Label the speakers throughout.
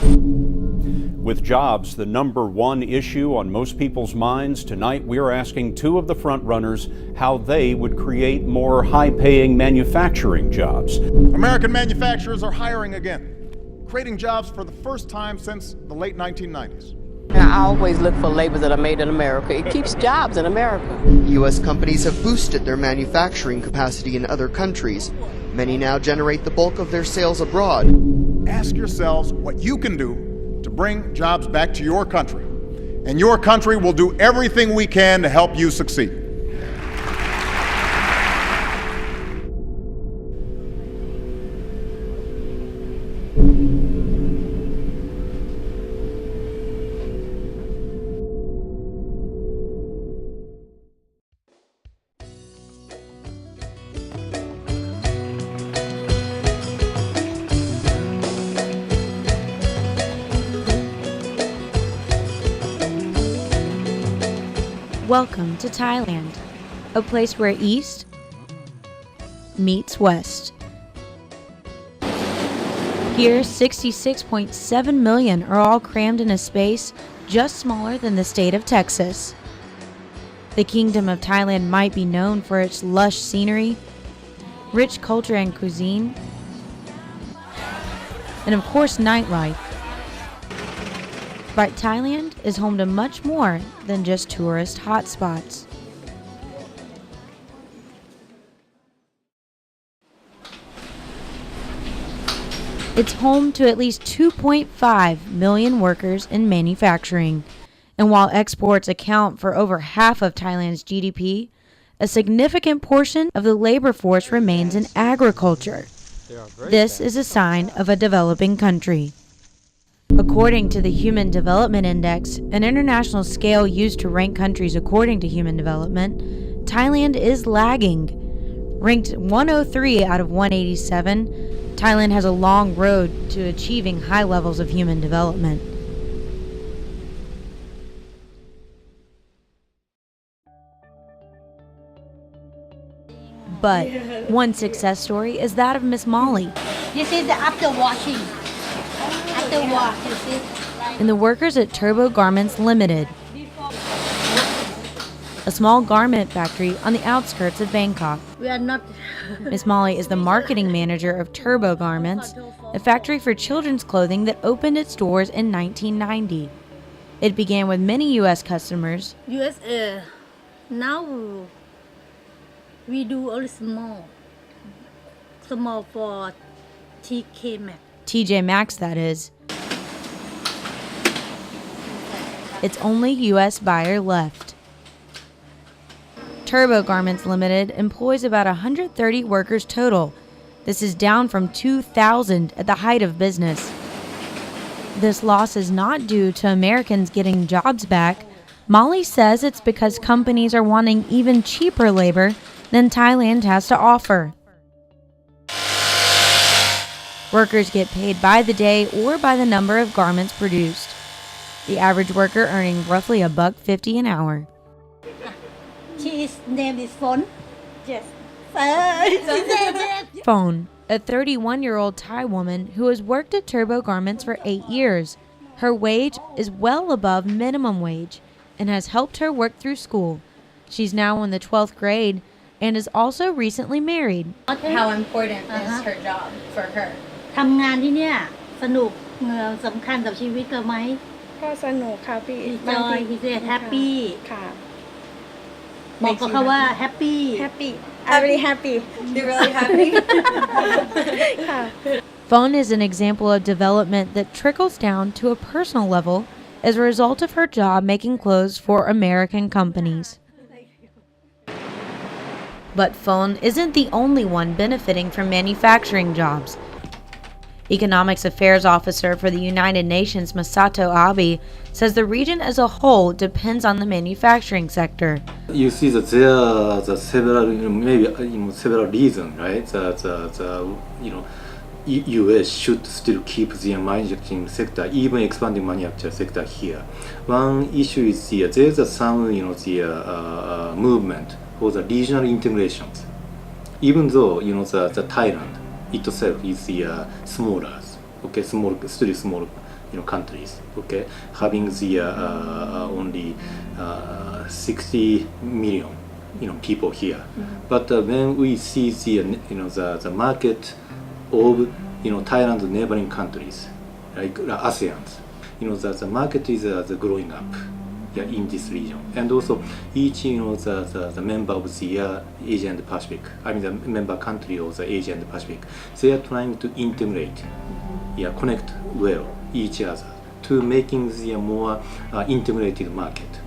Speaker 1: With jobs the number one issue on most people's minds, tonight we're asking two of the frontrunners how they would create more high-paying manufacturing jobs.
Speaker 2: American manufacturers are hiring again, creating jobs for the first time since the late 1990s.
Speaker 3: I always look for labels that are made in America. It keeps jobs in America.
Speaker 4: U.S. companies have boosted their manufacturing capacity in other countries. Many now generate the bulk of their sales abroad.
Speaker 2: Ask yourselves what you can do to bring jobs back to your country, and your country will do everything we can to help you succeed.
Speaker 5: Welcome to Thailand, a place where East meets West. Here, 66.7 million are all crammed in a space just smaller than the state of Texas. The Kingdom of Thailand might be known for its lush scenery, rich culture and cuisine, and of course nightlife. But Thailand is home to much more than just tourist hotspots. It's home to at least 2.5 million workers in manufacturing. And while exports account for over half of Thailand's GDP, a significant portion of the labor force remains in agriculture. This is a sign of a developing country. According to the Human Development Index, an international scale used to rank countries according to human development, Thailand is lagging. Ranked 103 out of 187, Thailand has a long road to achieving high levels of human development. But one success story is that of Miss Molly.
Speaker 6: This is after washing. After wash, you see.
Speaker 5: And the workers at Turbo Garments Limited, a small garment factory on the outskirts of Bangkok.
Speaker 6: We are not.
Speaker 5: Miss Molly is the marketing manager of Turbo Garments, a factory for children's clothing that opened its doors in 1990. It began with many U.S. customers.
Speaker 6: USA. Now we do only small. Small for TK Maxx.
Speaker 5: TJ Maxx, that is. It's only U.S. buyer left. Turbo Garments Limited employs about 130 workers total. This is down from 2,000 at the height of business. This loss is not due to Americans getting jobs back. Molly says it's because companies are wanting even cheaper labor than Thailand has to offer. Workers get paid by the day or by the number of garments produced. The average worker earning roughly $1.50 an hour.
Speaker 6: His name is Phone.
Speaker 7: Yes.
Speaker 5: Phone, a 31-year-old Thai woman who has worked at Turbo Garments for 8 years. Her wage is well above minimum wage and has helped her work through school. She's now in the 12th grade and is also recently married.
Speaker 7: How important is her job for her?
Speaker 6: ทำงานที่เนี่ยสนุกสำคัญกับชีวิตเราไหม
Speaker 7: ก็สนุกค่ะพี่
Speaker 6: Enjoy he said happy
Speaker 7: ค่ะ
Speaker 6: บอกกับเขาว่า happy
Speaker 7: happy I'm really happy you're really happy ค่ะ
Speaker 5: Phone is an example of development that trickles down to a personal level as a result of her job making clothes for American companies. But Phone isn't the only one benefiting from manufacturing jobs. Economics Affairs Officer for the United Nations Masato Abe says the region as a whole depends on the manufacturing sector.
Speaker 8: You see that there are several, maybe several reasons, right? U.S. should still keep the manufacturing sector, even expanding manufacturing sector here. One issue is there's some, movement for the regional integrations. Even though, the Thailand itself is smaller, Okay, still small, countries. Okay, having the only 60 million, people here. But when we see the market of Thailand neighboring countries, like ASEANs, the market is growing up. In this region, and also each the member of the Asia and Pacific, the member country of the Asia and Pacific, they are trying to integrate, connect well each other to making the more integrated market.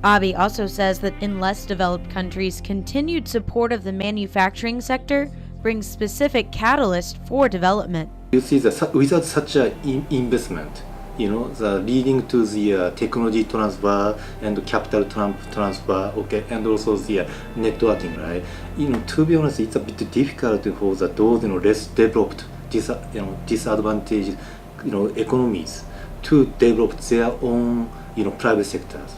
Speaker 5: Abiy also says that in less developed countries, continued support of the manufacturing sector brings specific catalyst for development.
Speaker 8: You see, without such an investment, the leading to the technology transfer and capital transfer, okay, and also the networking, right? To be honest, it's a bit difficult for those less developed, disadvantaged, economies to develop their own, private sectors,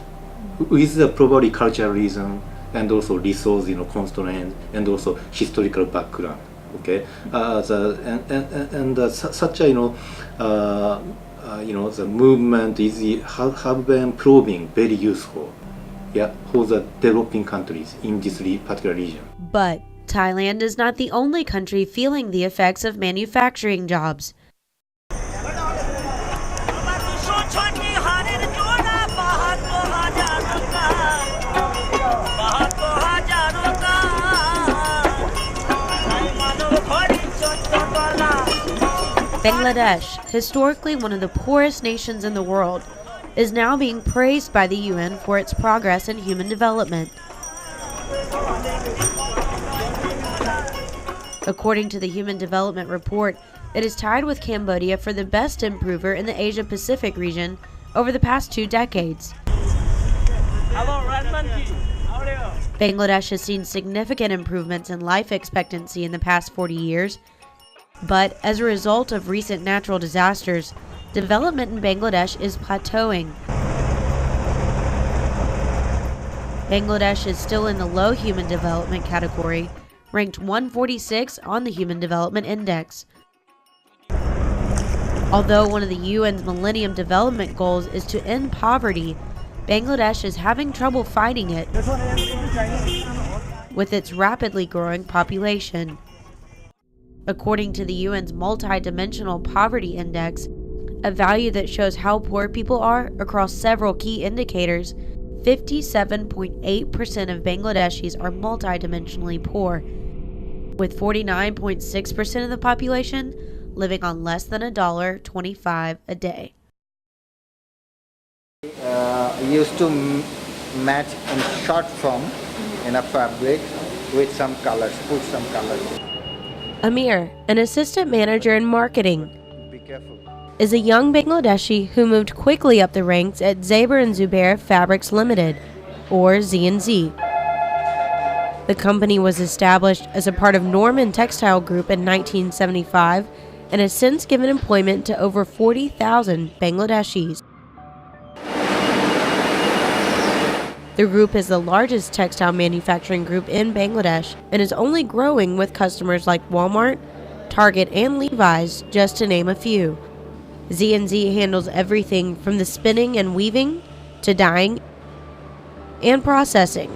Speaker 8: with the probably cultural reason and also resource, constraint and also historical background, okay. Such a the movement have been proving very useful, for the developing countries in this particular region.
Speaker 5: But Thailand is not the only country feeling the effects of manufacturing jobs. Bangladesh, historically one of the poorest nations in the world, is now being praised by the UN for its progress in human development. According to the Human Development Report, it is tied with Cambodia for the best improver in the Asia-Pacific region over the past 2 decades. Bangladesh has seen significant improvements in life expectancy in the past 40 years, but as a result of recent natural disasters, development in Bangladesh is plateauing. Bangladesh is still in the low human development category, ranked 146 on the Human Development Index. Although one of the UN's Millennium Development Goals is to end poverty, Bangladesh is having trouble fighting it with its rapidly growing population. According to the UN's Multidimensional Poverty Index, a value that shows how poor people are across several key indicators, 57.8% of Bangladeshis are multidimensionally poor, with 49.6% of the population living on less than $1.25 a day.
Speaker 9: Used to match in short form in a fabric with some colors, put some colors.
Speaker 5: Amir, an assistant manager in marketing, is a young Bangladeshi who moved quickly up the ranks at Zaber & Zubair Fabrics Limited, or Z&Z. The company was established as a part of Norman Textile Group in 1975 and has since given employment to over 40,000 Bangladeshis. The group is the largest textile manufacturing group in Bangladesh and is only growing with customers like Walmart, Target, and Levi's, just to name a few. Z&Z handles everything from the spinning and weaving to dyeing and processing.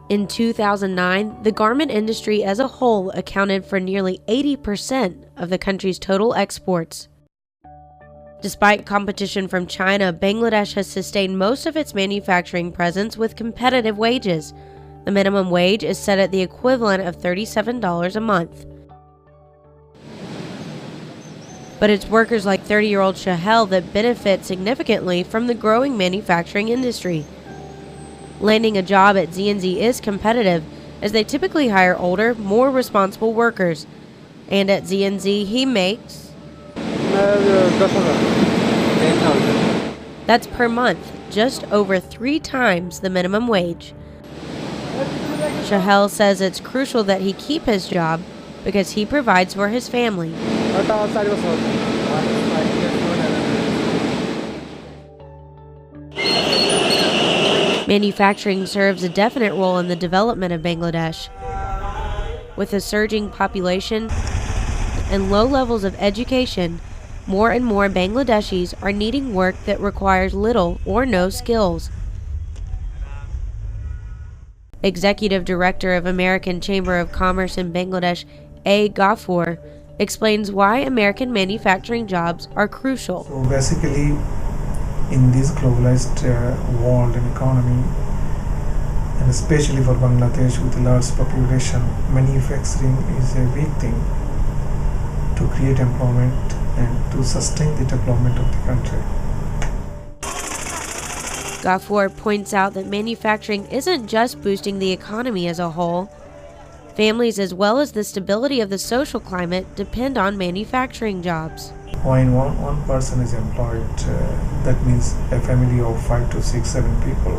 Speaker 5: In 2009, the garment industry as a whole accounted for nearly 80% of the country's total exports. Despite competition from China, Bangladesh has sustained most of its manufacturing presence with competitive wages. The minimum wage is set at the equivalent of $37 a month. But it's workers like 30-year-old Shahel that benefit significantly from the growing manufacturing industry. Landing a job at Z&Z is competitive, as they typically hire older, more responsible workers. And at Z&Z, he makes... That's per month, just over 3 times the minimum wage. Shahel says it's crucial that he keep his job because he provides for his family. Manufacturing serves a definite role in the development of Bangladesh. With a surging population and low levels of education, more and more Bangladeshis are needing work that requires little or no skills. Executive Director of American Chamber of Commerce in Bangladesh, A. Ghaffur, explains why American manufacturing jobs are crucial.
Speaker 10: So basically, in this globalized world and economy, and especially for Bangladesh with a large population, manufacturing is a big thing to create employment and to sustain the development of the country.
Speaker 5: Ghaffur points out that manufacturing isn't just boosting the economy as a whole. Families as well as the stability of the social climate depend on manufacturing jobs.
Speaker 10: When one person is employed, that means a family of 5 to 6, 7 people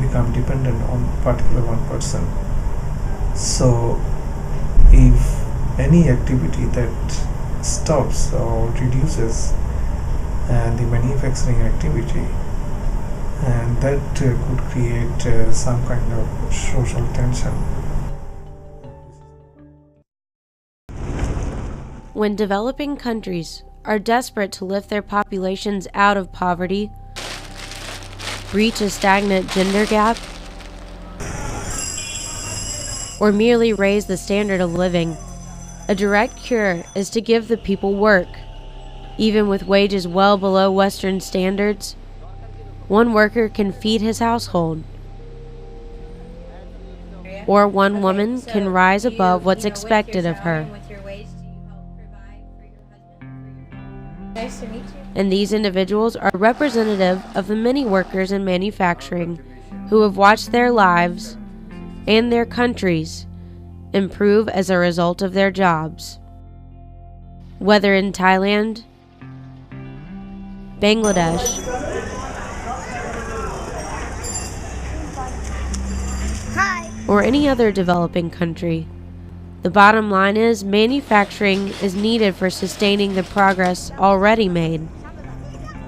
Speaker 10: become dependent on particular one person. So if any activity that stops or reduces and the manufacturing activity, and that could create some kind of social tension.
Speaker 5: When developing countries are desperate to lift their populations out of poverty, breach a stagnant gender gap, or merely raise the standard of living, a direct cure is to give the people work. Even with wages well below Western standards, one worker can feed his household, or one woman can rise above what's expected of her.
Speaker 7: Nice to meet you.
Speaker 5: And these individuals are representative of the many workers in manufacturing who have watched their lives and their countries improve as a result of their jobs. Whether in Thailand, Bangladesh, or any other developing country, the bottom line is manufacturing is needed for sustaining the progress already made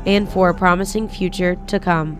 Speaker 5: and for a promising future to come.